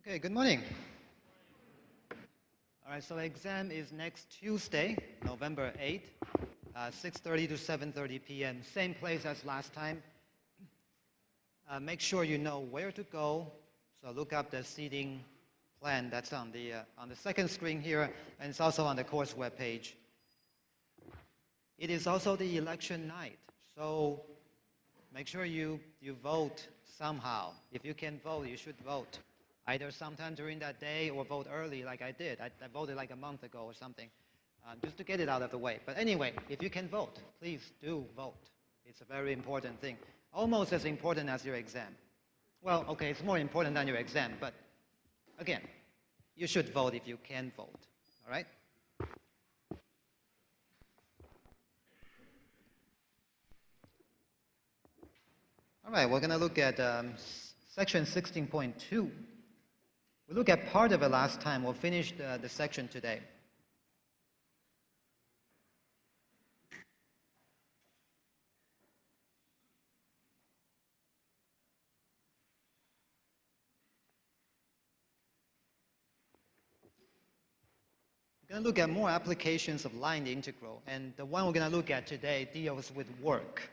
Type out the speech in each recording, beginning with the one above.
Okay, good morning. All right, so exam is next Tuesday, November 8th, 6:30 to 7:30 p.m. Same place as last time. Make sure you know where to go. So look up the seating plan that's on the second screen here, and it's also on the course webpage. It is also the election night, so make sure you vote somehow. If you can vote, you should vote. Either sometime during that day or vote early like I did. I voted like a month ago or something, just to get it out of the way. But anyway, if you can vote, please do vote. It's a very important thing, almost as important as your exam. Well, okay, it's more important than your exam, but again, you should vote if you can vote, all right? All right, we're going to look at section 16.2. We looked at part of it last time. We'll finish the section today. We're going to look at more applications of line integral, and the one we're going to look at today deals with work.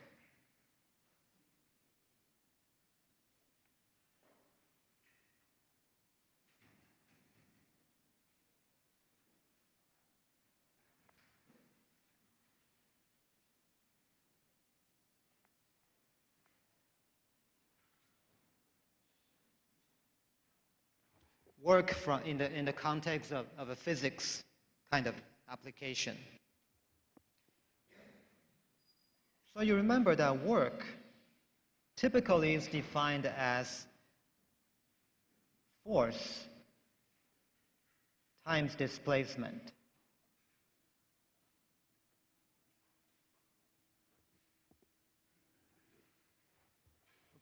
Work in the context of a physics kind of application. So you remember that work typically is defined as force times displacement.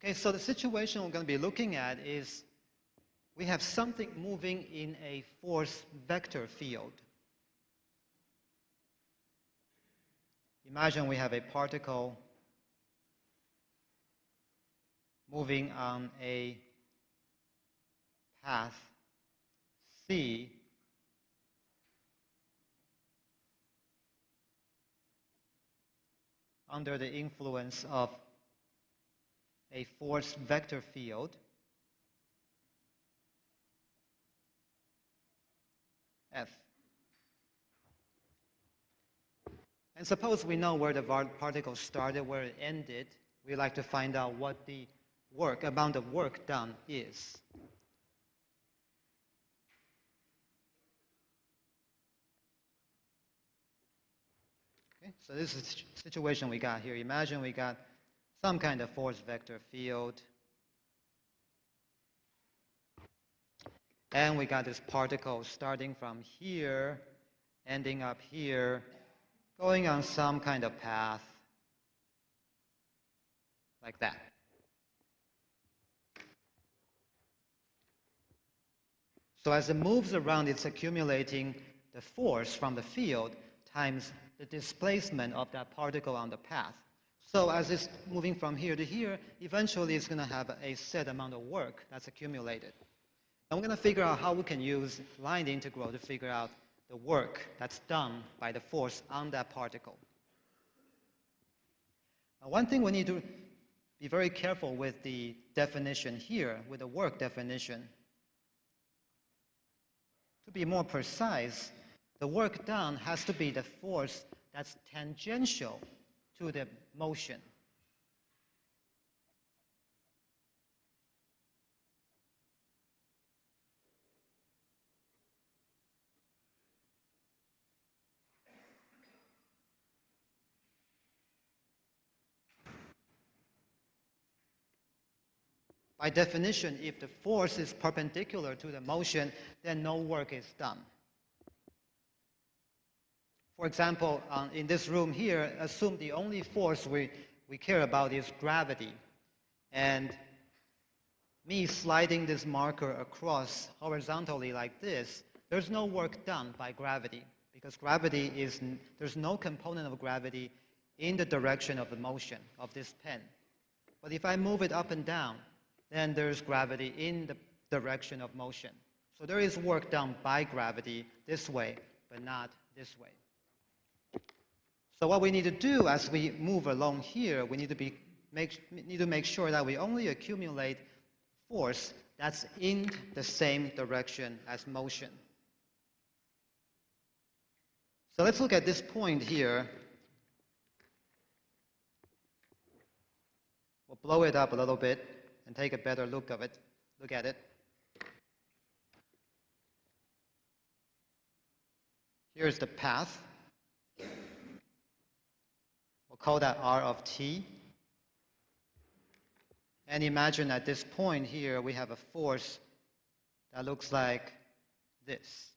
Okay, so the situation we're going to be looking at is we have something moving in a force vector field. Imagine we have a particle moving on a path C under the influence of a force vector field F. And suppose we know where the particle started, where it ended. We like to find out what the amount of work done is. Okay, so this is the situation we got here. Imagine we got some kind of force vector field. And we got this particle starting from here, ending up here, going on some kind of path, like that. So as it moves around, it's accumulating the force from the field times the displacement of that particle on the path. So as it's moving from here to here, eventually it's going to have a set amount of work that's accumulated. And we're going to figure out how we can use line integral to figure out the work that's done by the force on that particle. Now, one thing we need to be very careful with the definition here, with the work definition. To be more precise, the work done has to be the force that's tangential to the motion. By definition, if the force is perpendicular to the motion, then no work is done. For example, in this room here, assume the only force we care about is gravity. And me sliding this marker across horizontally like this, there's no work done by gravity, because there's no component of gravity in the direction of the motion of this pen. But if I move it up and down, then there's gravity in the direction of motion. So there is work done by gravity this way, but not this way. So what we need to do as we move along here, we need to make sure that we only accumulate force that's in the same direction as motion. So let's look at this point here. We'll blow it up a little bit and take a better look at it. Here's the path. We'll call that r of t. And imagine at this point here, we have a force that looks like this.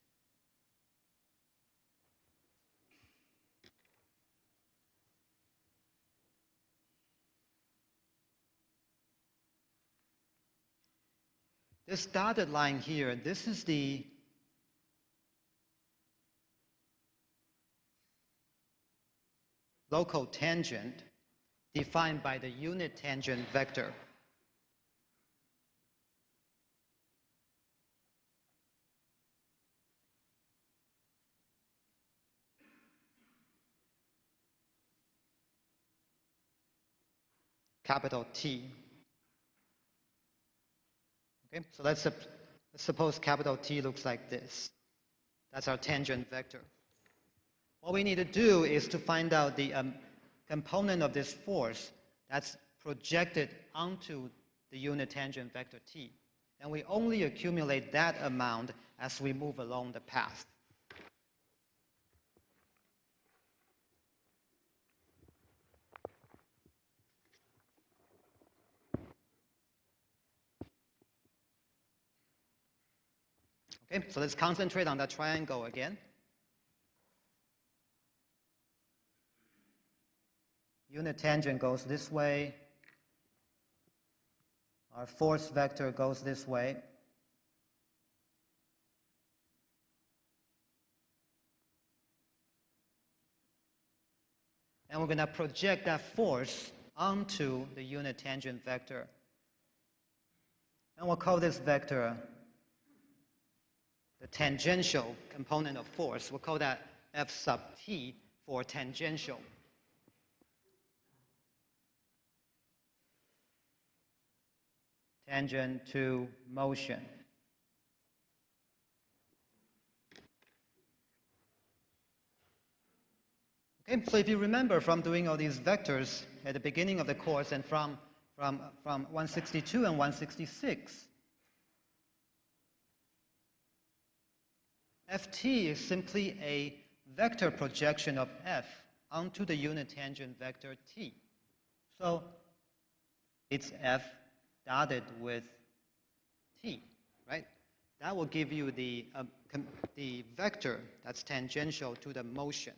This dotted line here, this is the local tangent defined by the unit tangent vector. Capital T. Okay, so let's suppose capital T looks like this. That's our tangent vector. What we need to do is to find out the component of this force that's projected onto the unit tangent vector T. And we only accumulate that amount as we move along the path. Okay, so let's concentrate on that triangle again. Unit tangent goes this way. Our force vector goes this way. And we're going to project that force onto the unit tangent vector. And we'll call this vector the tangential component of force. We'll call that F sub t for tangential. Tangent to motion. Okay, so if you remember from doing all these vectors at the beginning of the course and from 162 and 166, Ft is simply a vector projection of F onto the unit tangent vector T. So it's F dotted with T, right? That will give you the vector that's tangential to the motion.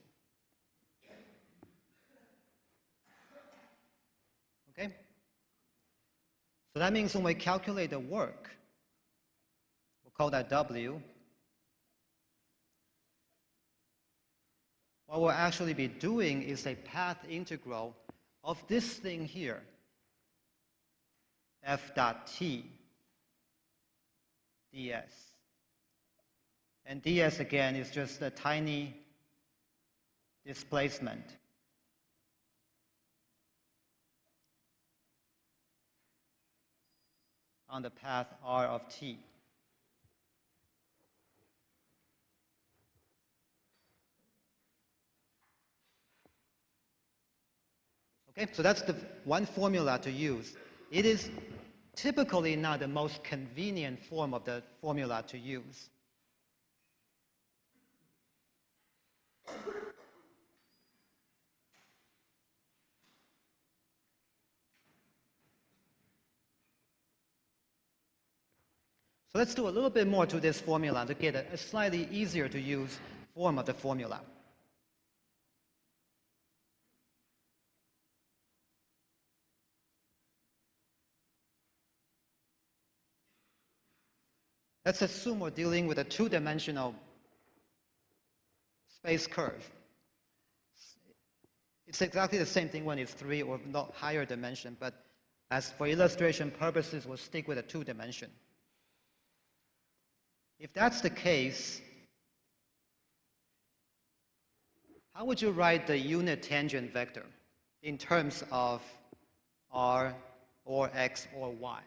Okay? So that means when we calculate the work, we'll call that W. What we'll actually be doing is a path integral of this thing here, F dot T ds. And ds, again, is just a tiny displacement. On the path r of t. Okay, so that's the one formula to use. It is typically not the most convenient form of the formula to use. So let's do a little bit more to this formula to get a slightly easier to use form of the formula. Let's assume we're dealing with a two-dimensional space curve. It's exactly the same thing when it's three or not higher dimension, but as for illustration purposes, we'll stick with a two-dimension. If that's the case, how would you write the unit tangent vector in terms of r or x or y?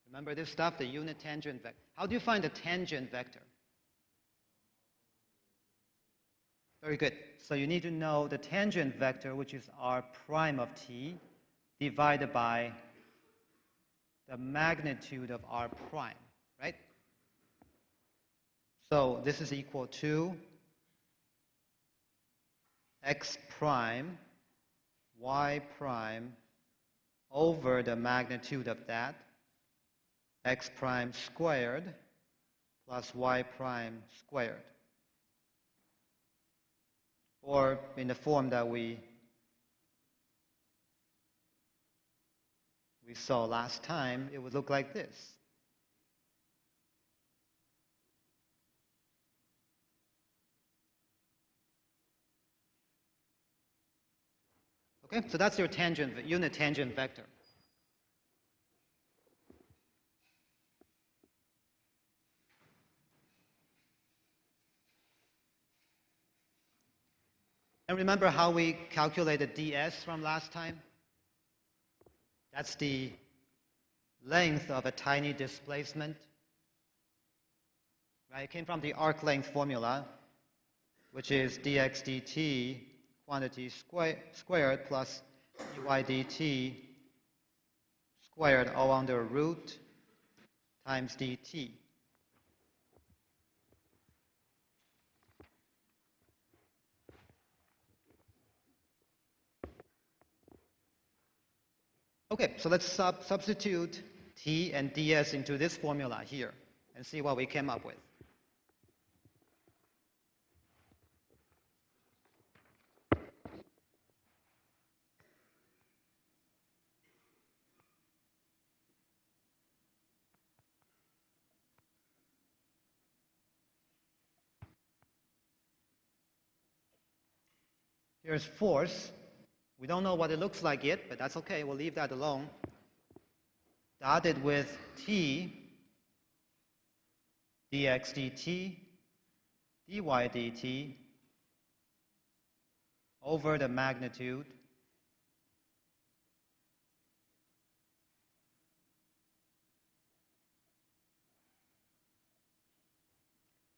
Remember this stuff, the unit tangent vector. How do you find the tangent vector? Very good. So you need to know the tangent vector, which is r prime of t, divided by the magnitude of r prime, right? So this is equal to x prime, y prime, over the magnitude of that, x prime squared plus y prime squared. Or in the form that we saw last time, it would look like this. Okay, so that's your unit tangent vector. And remember how we calculated ds from last time? That's the length of a tiny displacement. Right? It came from the arc length formula, which is dx dt quantity squared plus dy dt squared all under root times dt. Okay, so let's substitute t and ds into this formula here and see what we came up with. Here's force. We don't know what it looks like yet, but that's okay. We'll leave that alone. Dotted with t, dx dt, dy dt, over the magnitude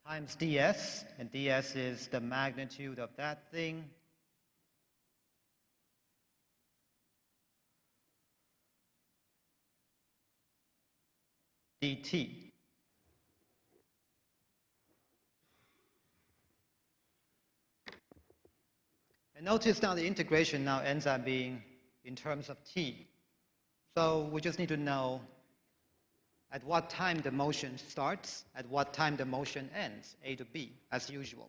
times ds, and ds is the magnitude of that thing, dt. And notice now the integration now ends up being in terms of t. So we just need to know at what time the motion starts, at what time the motion ends, a to b, as usual.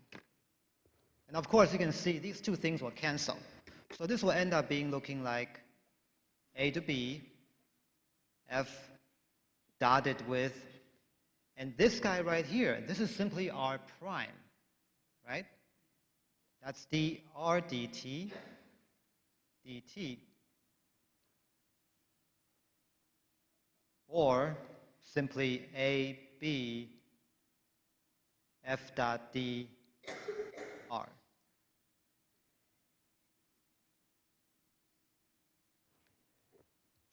And of course, you can see these two things will cancel. So this will end up being looking like a to b, f dotted with, and this guy right here, this is simply r prime, right? That's dr dt, dt, or simply a b f dot d r.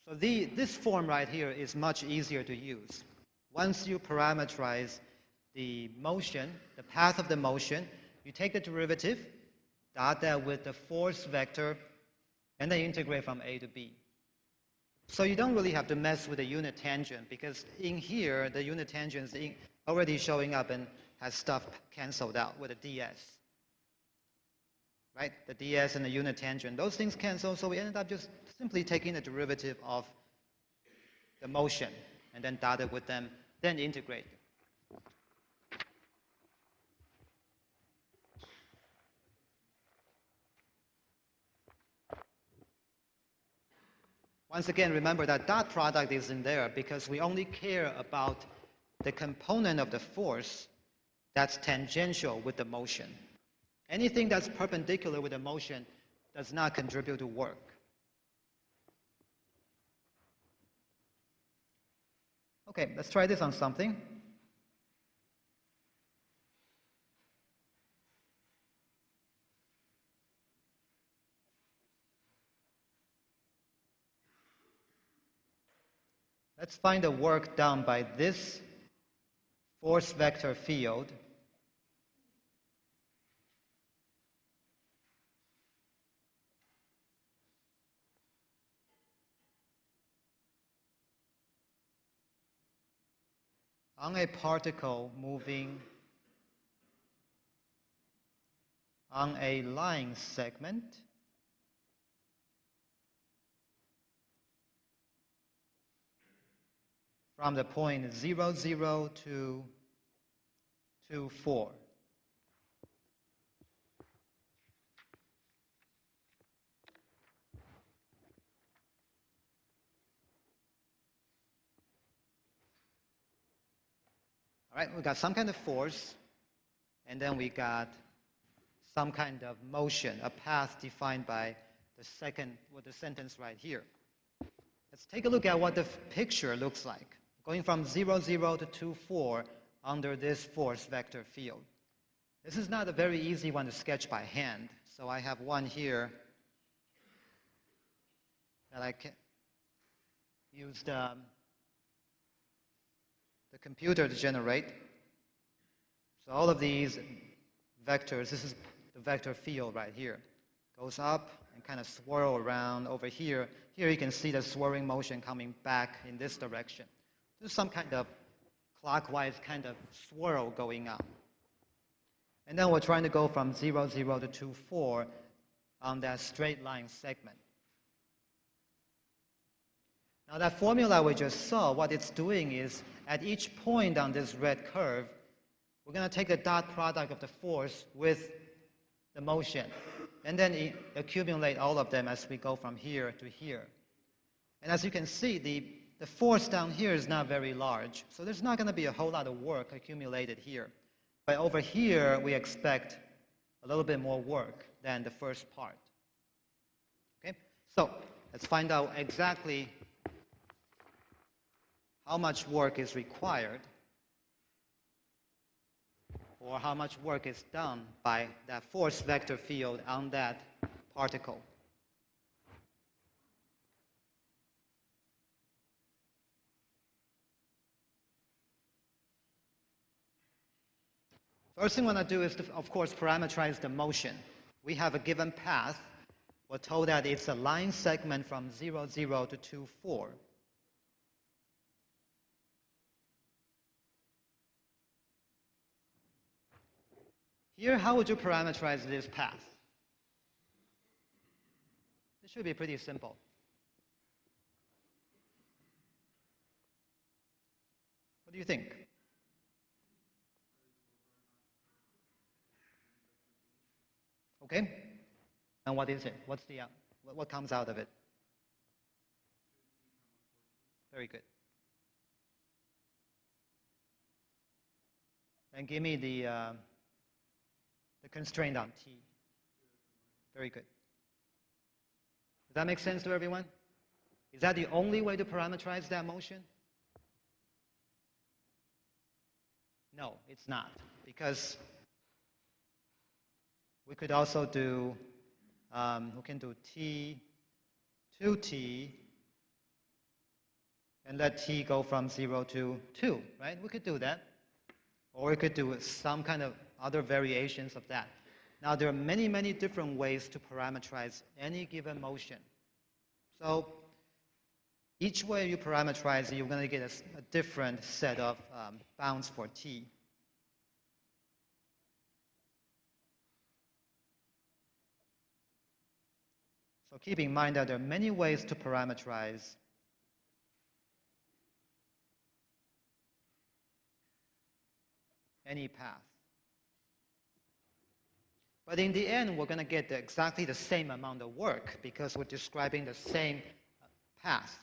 So this form right here is much easier to use. Once you parameterize the motion, the path of the motion, you take the derivative, dot that with the force vector, and then integrate from a to b. So you don't really have to mess with the unit tangent, because in here, the unit tangent is already showing up and has stuff canceled out with a ds. Right? The ds and the unit tangent, those things cancel, so we ended up just simply taking the derivative of the motion and then dot it with them, then integrate. Once again, remember that dot product is in there because we only care about the component of the force that's tangential with the motion. Anything that's perpendicular with the motion does not contribute to work. Okay, let's try this on something. Let's find the work done by this force vector field on a particle moving on a line segment from the point 0, 0 to 2, 4. All right, we got some kind of force, and then we got some kind of motion, a path defined by the sentence right here. Let's take a look at what the picture looks like, going from 0, 0 to 2, 4 under this force vector field. This is not a very easy one to sketch by hand, so I have one here that I can use the computer to generate. So all of these vectors, this is the vector field right here, goes up and kind of swirl around over here. Here you can see the swirling motion coming back in this direction. There's some kind of clockwise kind of swirl going on. And then we're trying to go from 0, 0 to 2, 4 on that straight line segment. Now that formula we just saw, what it's doing is at each point on this red curve, we're going to take the dot product of the force with the motion, and then accumulate all of them as we go from here to here. And as you can see, the force down here is not very large, so there's not going to be a whole lot of work accumulated here. But over here, we expect a little bit more work than the first part. Okay? So let's find out exactly how much work is required, or how much work is done by that force vector field on that particle. First thing we want to do is, of course, parameterize the motion. We have a given path. We're told that it's a line segment from 0, 0 to 2, 4. Here, how would you parameterize this path? It should be pretty simple. What do you think? Okay. And what is it? What's the what comes out of it? Very good. And give me the constraint on t. Very good. Does that make sense to everyone? Is that the only way to parameterize that motion? No, it's not, because we could also do, we can do t to t, and let t go from 0 to 2, right? We could do that. Or we could do some kind of other variations of that. Now, there are many, many different ways to parameterize any given motion. So each way you parameterize it, you're going to get a different set of bounds for t. So keep in mind that there are many ways to parameterize any path. But in the end, we're going to get exactly the same amount of work because we're describing the same path.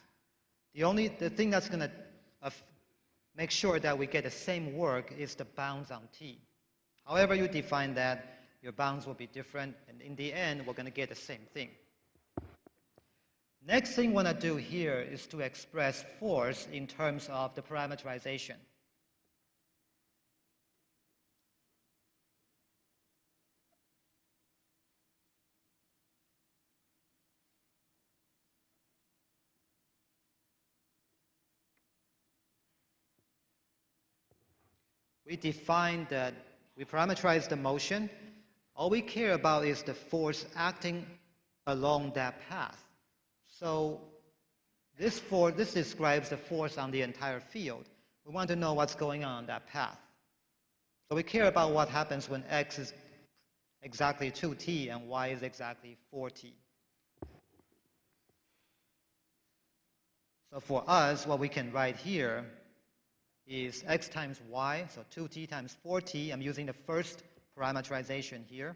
The thing that's going to make sure that we get the same work is the bounds on t. However you define that, your bounds will be different, and in the end, we're going to get the same thing. Next thing we want to do here is to express force in terms of the parameterization. We define that we parameterize the motion. All we care about is the force acting along that path. So this describes the force on the entire field. We want to know what's going on that path. So we care about what happens when x is exactly 2t and y is exactly 4t. So for us, what we can write here is x times y, so 2t times 4t. I'm using the first parameterization here.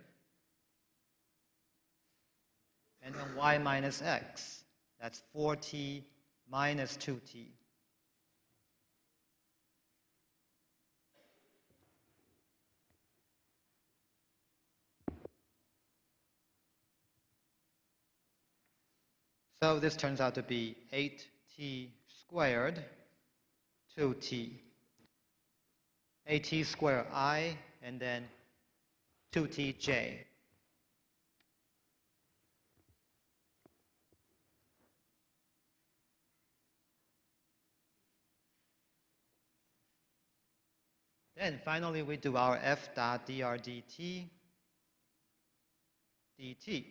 And then y minus x. That's 4t minus 2t. So this turns out to be 8t squared 2t. 8t squared I, and then 2tj. Then finally we do our f dot dr dt dt.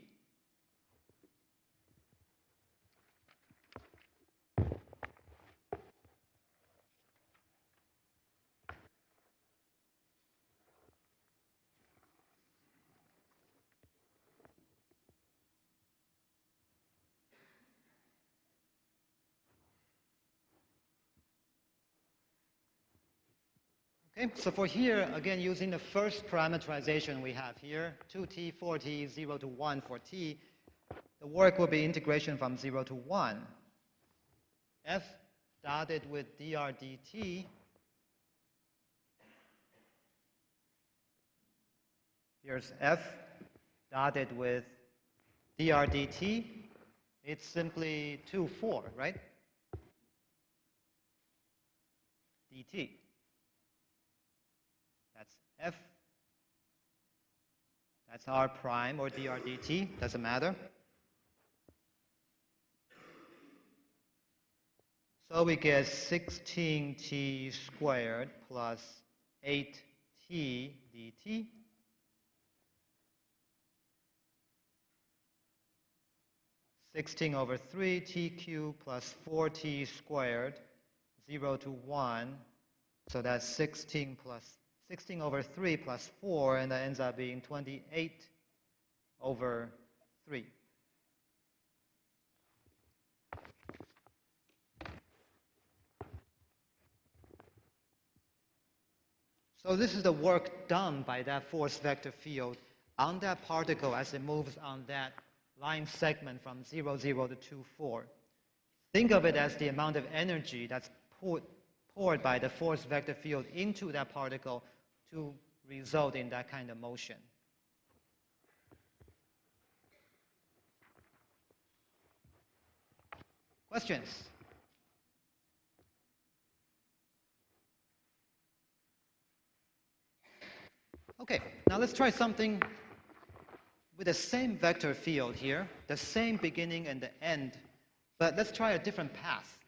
Okay, so for here, again, using the first parameterization we have here, 2t, 4t, 0 to 1 for t, the work will be integration from 0 to 1. F dotted with dr dt here's f dotted with dr dt. It's simply 2, 4, right? dt. That's f. That's r prime or dr dt, doesn't matter. So we get 16t squared plus 8t dt. (16/3) t cubed plus 4t squared, 0 to 1. So that's 16 over 3 plus 4, and that ends up being 28/3. So this is the work done by that force vector field on that particle as it moves on that line segment from 0, 0 to 2, 4. Think of it as the amount of energy that's poured by the force vector field into that particle to result in that kind of motion. Questions? Okay, now let's try something with the same vector field here, the same beginning and the end, but let's try a different path.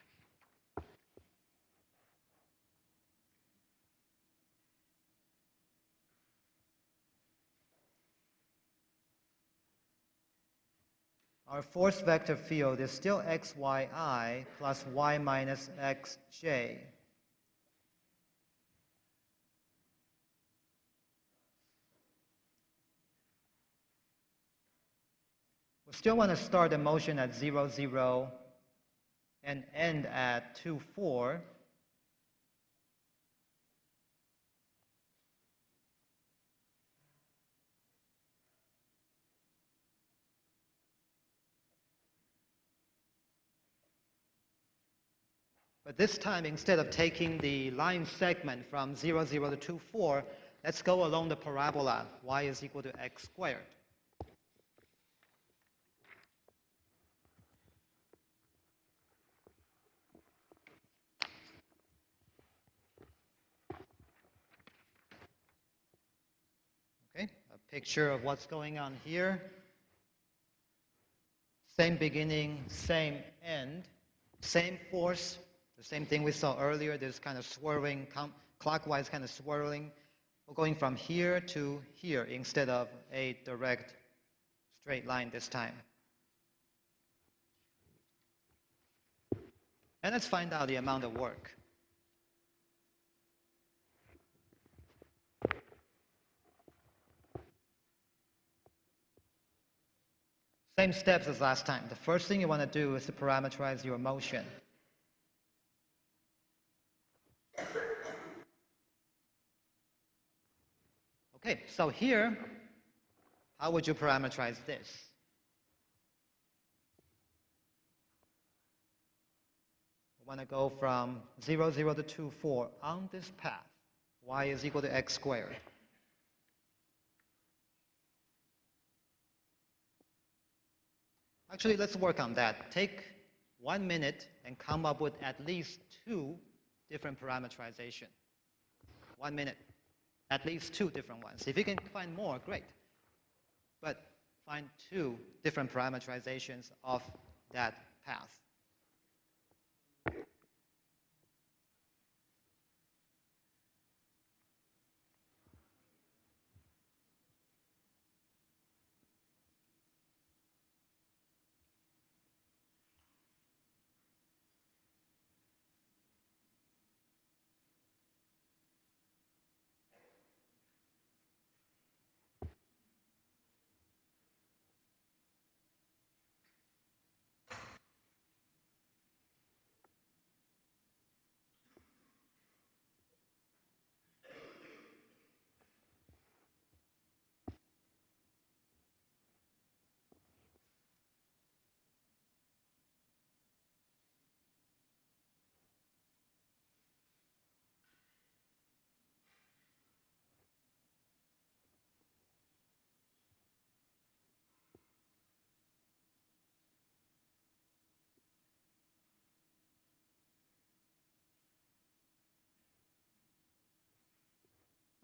Our force vector field is still xyi plus y minus xj. We still want to start the motion at 0, 0 and end at 2, 4. But this time, instead of taking the line segment from 0, 0 to 2, 4, let's go along the parabola y is equal to x squared. picture of what's going on here. Same beginning, same end, same force, the same thing we saw earlier, this kind of swirling, clockwise kind of swirling. We're going from here to here instead of a direct straight line this time. And let's find out the amount of work. Same steps as last time. The first thing you want to do is to parameterize your motion. Okay, so here, how would you parameterize this? We want to go from 0, 0 to 2, 4 on this path. Y is equal to x squared. Actually, let's work on that. Take 1 minute and come up with at least 2 different parameterization. 1 minute. At least 2 different ones. If you can find more, great. But find 2 different parameterizations of that path.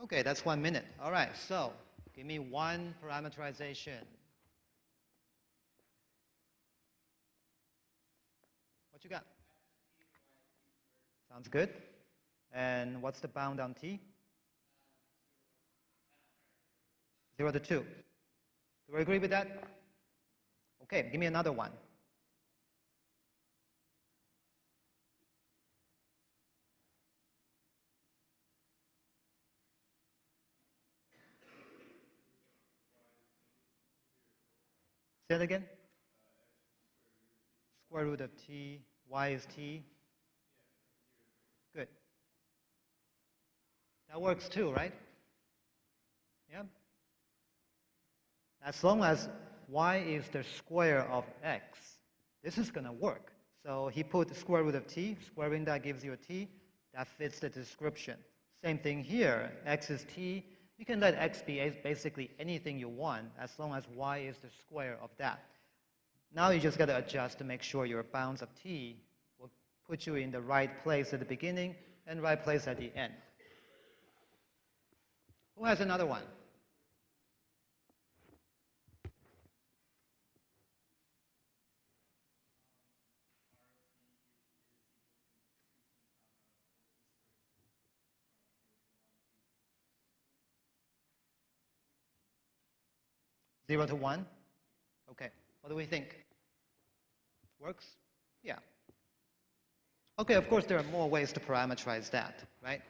Okay, that's 1 minute. All right, so give me one parameterization. What you got? Sounds good. And what's the bound on t? 0 to 2. Do we agree with that? Okay, give me another one. Say it again. Square root of t, y is t. Good. That works too, right? Yeah. As long as y is the square of x, this is going to work. So he put the square root of t, squaring that gives you a t. That fits the description. Same thing here, x is t. You can let x be basically anything you want as long as y is the square of that. Now you just got to adjust to make sure your bounds of t will put you in the right place at the beginning and right place at the end. Who has another one? Zero to 1? Okay. What do we think? Works? Yeah. Okay, of course, there are more ways to parameterize that, right?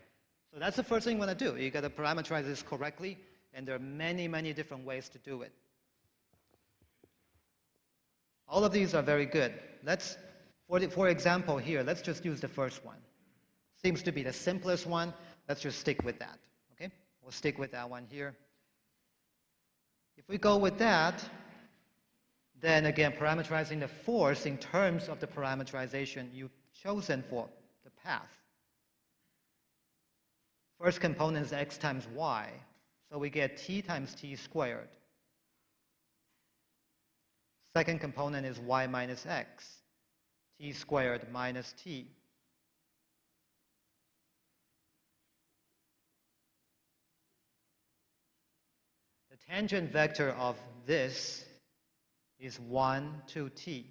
So that's the first thing you want to do. You got to parameterize this correctly, and there are many, many different ways to do it. All of these are very good. Let's, for example here, let's just use the first one. Seems to be the simplest one. Let's just stick with that, okay? We'll stick with that one here. If we go with that, then again, parameterizing the force in terms of the parameterization you've chosen for the path. First component is x times y, so we get t times t squared. Second component is y minus x, t squared minus t. The tangent vector of this is 1, 2t.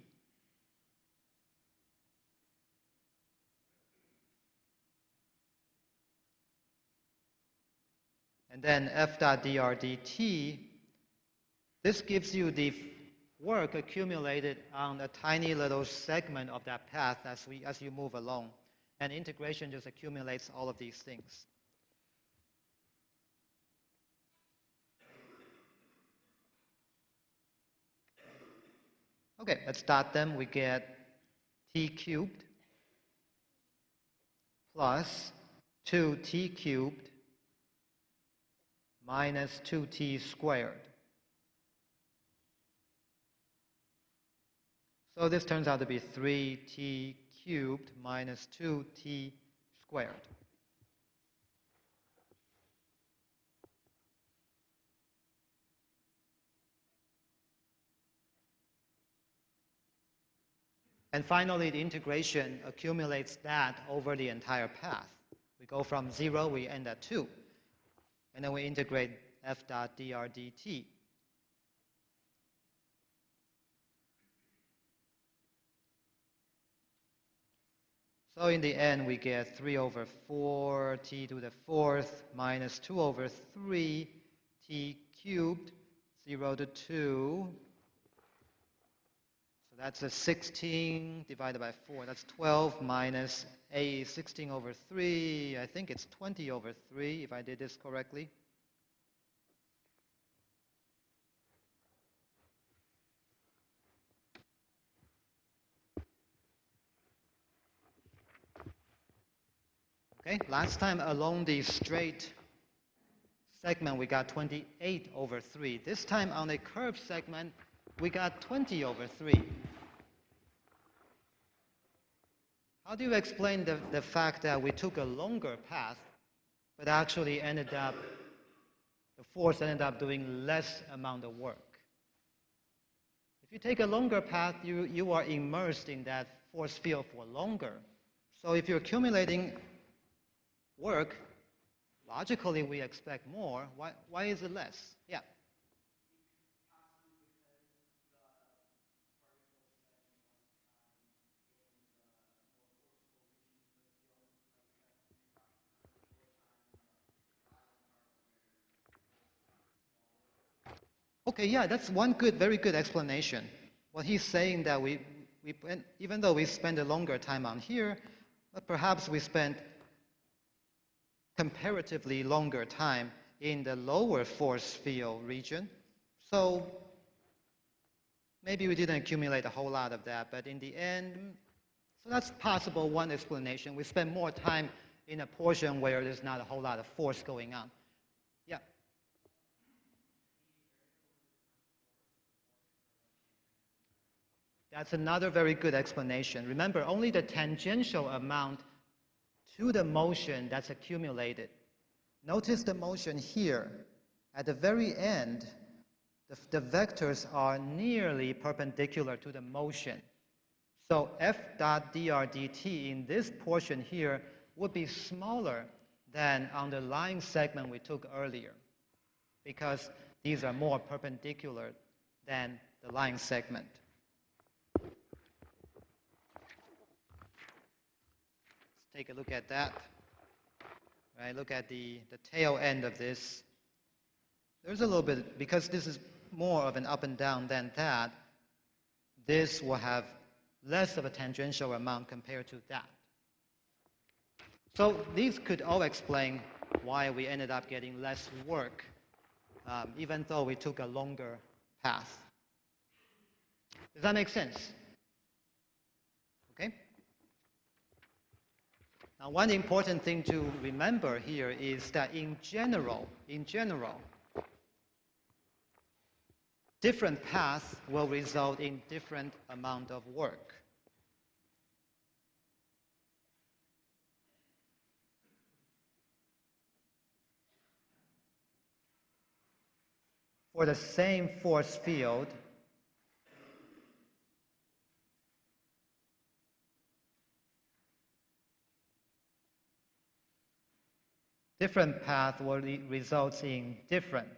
And then f dot dr dt, this gives you the work accumulated on a tiny little segment of that path as you move along. And integration just accumulates all of these things. Okay, let's dot them. We get t cubed plus 2t cubed minus 2t squared. So this turns out to be 3t cubed minus 2t squared. And finally, the integration accumulates that over the entire path. We go from 0, we end at 2. And then we integrate f dot dr dt. So in the end, we get 3 over 4 t to the 4th minus 2 over 3 t cubed, 0 to 2. So that's a 16 divided by 4. That's 12 minus a 16 over 3. I think it's 20 over 3 if I did this correctly. Okay, last time along the straight segment we got 28 over 3. This time on the curved segment we got 20 over 3. How do you explain the fact that we took a longer path but actually the force ended up doing less amount of work? If you take a longer path, you are immersed in that force field for longer. So if you're accumulating work, logically we expect more. Why is it less? Yeah. Okay, yeah, that's one very good explanation. What he's saying that even though we spend a longer time on here, but perhaps we spent comparatively longer time in the lower force field region. So maybe we didn't accumulate a whole lot of that, but in the end, so that's possible one explanation. We spend more time in a portion where there's not a whole lot of force going on. Yeah. That's another very good explanation. Remember, only the tangential amount to the motion that's accumulated. Notice the motion here. At the very end, the vectors are nearly perpendicular to the motion. So f dot dr dt in this portion here would be smaller than on the line segment we took earlier, because these are more perpendicular than the line segment. Let's take a look at that. Right, look at the tail end of this. There's a little bit, because this is more of an up and down than that, this will have less of a tangential amount compared to that. So these could all explain why we ended up getting less work, even though we took a longer path. Does that make sense? Okay? Now, one important thing to remember here is that in general, different paths will result in different amount of work. For the same force field, different path will result in different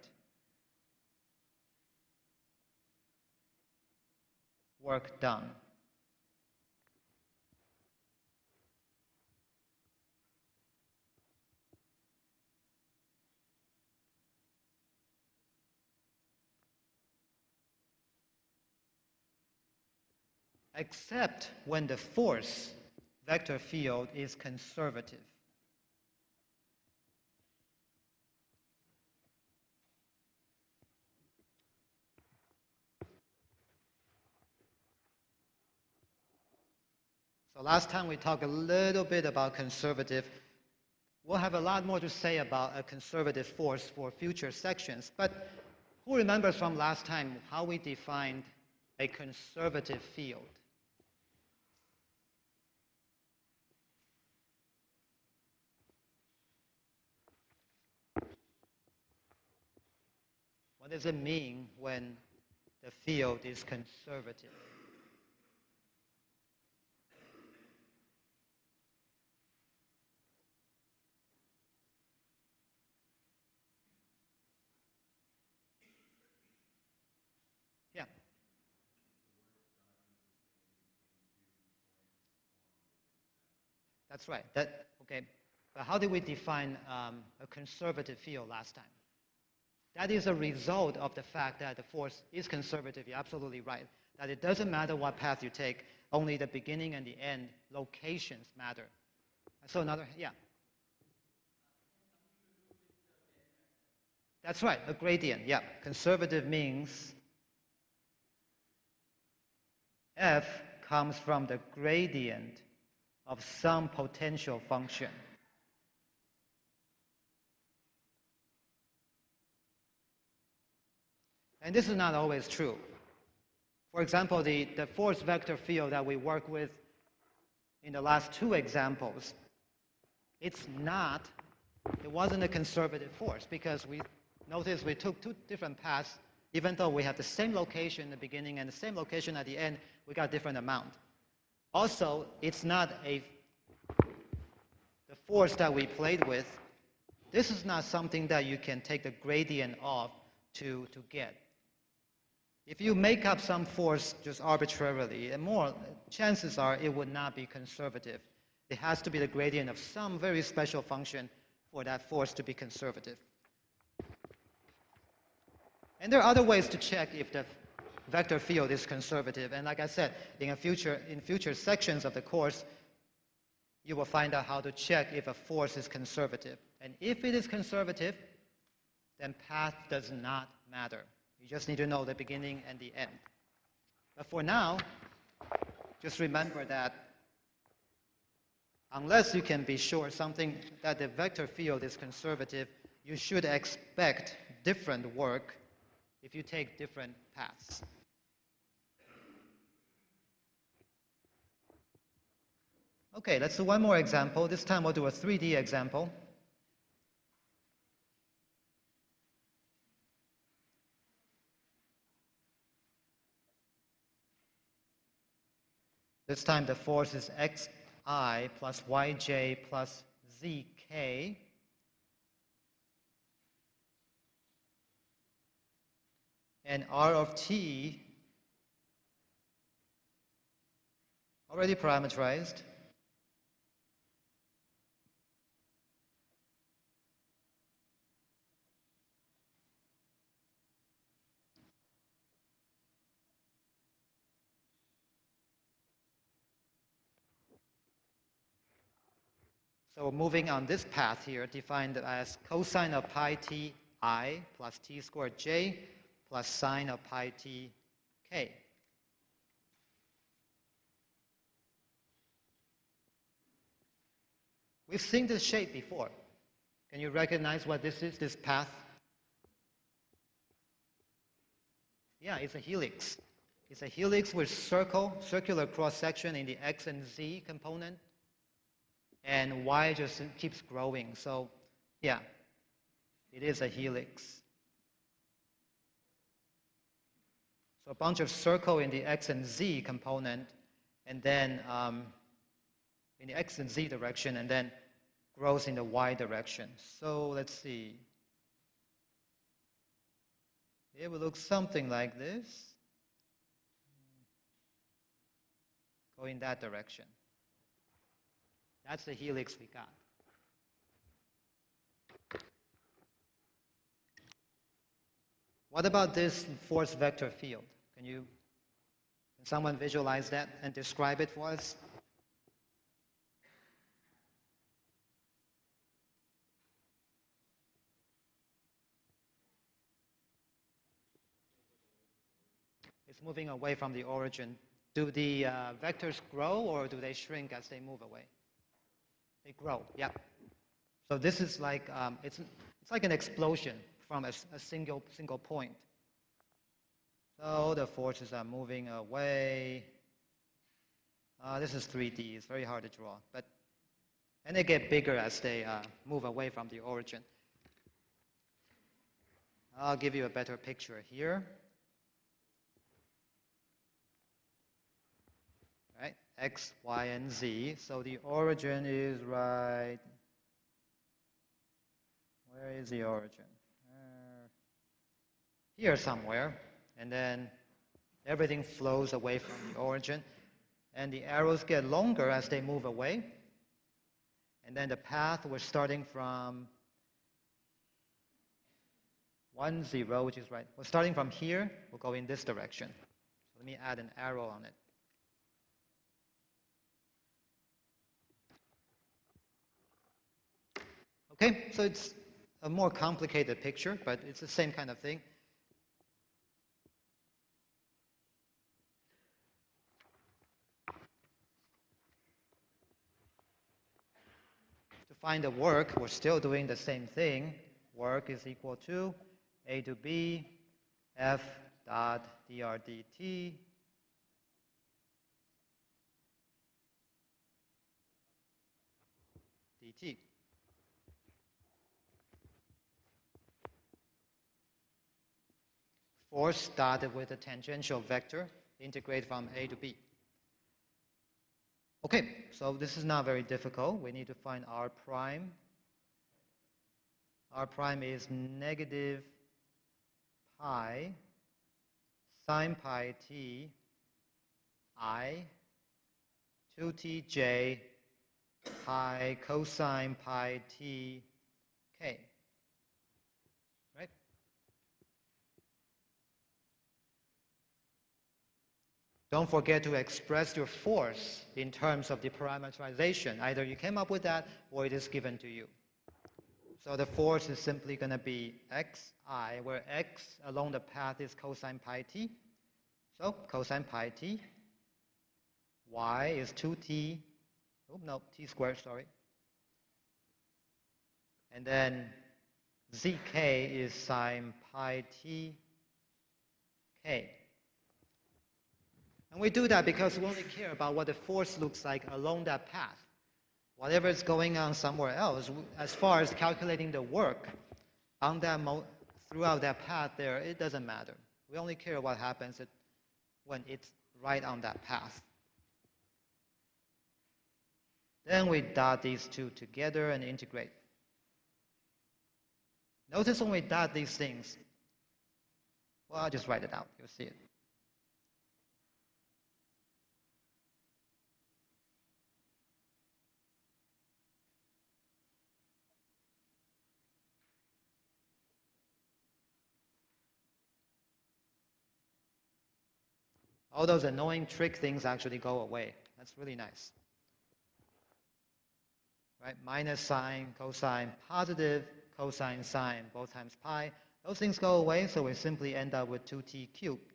work done. Except when the force vector field is conservative. So last time we talked a little bit about conservative. We'll have a lot more to say about a conservative force for future sections. But who remembers from last time how we defined a conservative field? What does it mean when the field is conservative? Yeah. That's right. Okay. But how did we define a conservative field last time? That is a result of the fact that the force is conservative. You're absolutely right. That it doesn't matter what path you take, only the beginning and the end locations matter. So yeah. That's right, a gradient, yeah. Conservative means f comes from the gradient of some potential function. And this is not always true. For example, the force vector field that we work with in the last two examples, it wasn't a conservative force because we noticed we took two different paths. Even though we have the same location in the beginning and the same location at the end, we got different amount. Also, it's not the force that we played with. This is not something that you can take the gradient of to get. If you make up some force just arbitrarily, and more chances are it would not be conservative. It has to be the gradient of some very special function for that force to be conservative. And there are other ways to check if the vector field is conservative. And like I said, in future sections of the course, you will find out how to check if a force is conservative. And if it is conservative, then path does not matter. You just need to know the beginning and the end. But for now, just remember that unless you can be sure that the vector field is conservative, you should expect different work if you take different paths. Okay, let's do one more example. This time we'll do a 3D example. This time the force is xi plus yj plus zk. And r of t already parameterized. So moving on this path here, defined as cosine of pi t I plus t squared j plus sine of pi t k. We've seen this shape before. Can you recognize what this is, this path? Yeah, it's a helix. It's a helix with circular cross-section in the x and z component. And y just keeps growing. So, yeah, it is a helix. So a bunch of circle in the x and z component, and then in the x and z direction, and then grows in the y direction. So let's see. It will look something like this. go in that direction. That's the helix we got. What about this force vector field? Can someone visualize that and describe it for us? It's moving away from the origin. Do the vectors grow or do they shrink as they move away? They grow, yeah. So this is like, it's like an explosion from a single point. So the forces are moving away. This is 3D, it's very hard to draw. And they get bigger as they move away from the origin. I'll give you a better picture here. Right, X, Y, and Z. So the origin is right. Where is the origin? Here somewhere. And then everything flows away from the origin. And the arrows get longer as they move away. And then the path, we're starting from 1, 0, which is right. We're starting from here. We'll go in this direction. So let me add an arrow on it. Okay, so it's a more complicated picture, but it's the same kind of thing. To find the work, we're still doing the same thing. Work is equal to A to B, F dot dr dt dt. Force started with a tangential vector, integrate from A to B. Okay, so this is not very difficult. We need to find R prime. R prime is negative pi sine pi t I 2tj pi cosine pi t k. Right? Don't forget to express your force in terms of the parameterization. Either you came up with that or it is given to you. So the force is simply going to be xi, where x along the path is cosine pi t. So cosine pi t. Y is 2t, oh no, t squared, sorry. And then zk is sine pi t k. And we do that because we only care about what the force looks like along that path. Whatever is going on somewhere else, as far as calculating the work on that throughout that path there, it doesn't matter. We only care what happens when it's right on that path. Then we dot these two together and integrate. Notice when we dot these things, well, I'll just write it out. You'll see it. All those annoying trick things actually go away. That's really nice. Right? Minus sine, cosine, positive, cosine, sine, both times pi. Those things go away, so we simply end up with 2t cubed.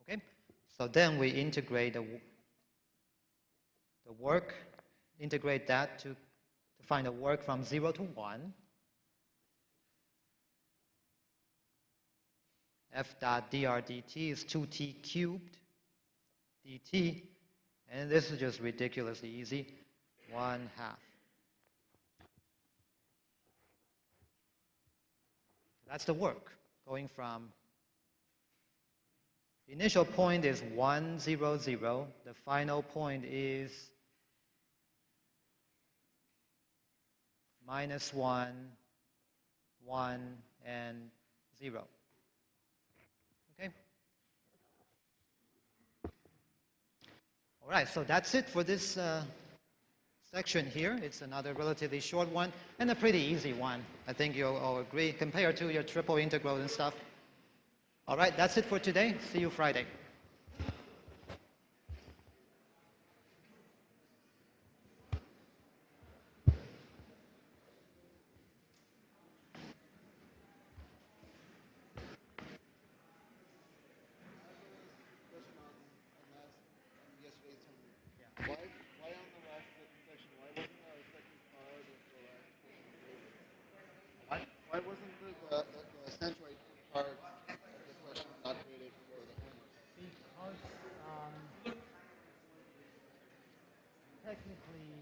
Okay? So then we integrate the work, integrate that to find the work from 0 to 1. F dot dr dt is 2t cubed dt. And this is just ridiculously easy. 1/2. That's the work. Going from the initial point is 1, 0, 0. The final point is -1, 1, and 0. Okay? All right, so that's it for this section here. It's another relatively short one and a pretty easy one. I think you'll all agree compared to your triple integral and stuff. All right, that's it for today. See you Friday. Why on the last section? Why wasn't there a second part of the last question? What? Why wasn't the centroid part of the question not graded for the homework? Because technically,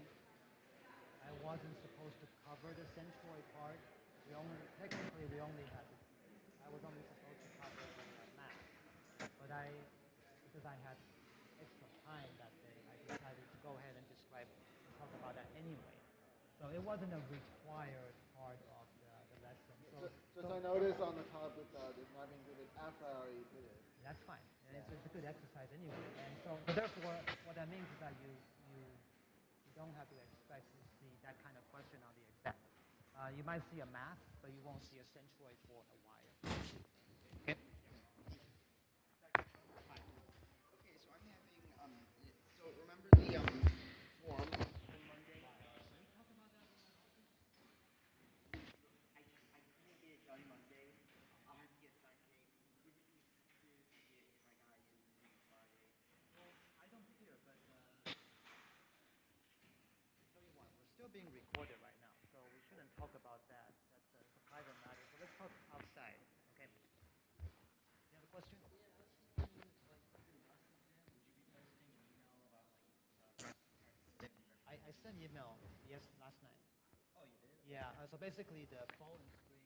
I wasn't supposed to cover the centroid part. Technically, I was only supposed to cover the math. But because I had extra time that day, I decided to go ahead and talk about that anyway. So it wasn't a required part of the lesson. Just I noticed on the top with it not being graded after I already did it. That's fine. And it's a good exercise anyway. And so therefore, what that means is that you don't have to expect to see that kind of question on the exam. You might see a math, but you won't see a centroid for a wire. Okay. Okay, so I'm having, so remember the form from Monday? I can't get it done Monday. I'll have to get signed today. Would it be accepted if I got it in Friday? Well, I don't care, but tell you what, we're still being recorded right now, so we shouldn't talk about that. That's a private matter. So let's talk outside. Okay. You have a question? I sent email last night. Oh, you did? Yeah. So basically, the fall and spring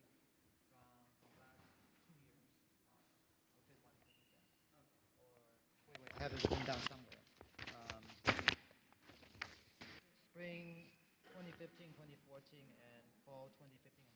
from last 2 years. I'll take 1 second again. Or wait, I have it written down somewhere. Um, spring 2015, 2014, and fall 2015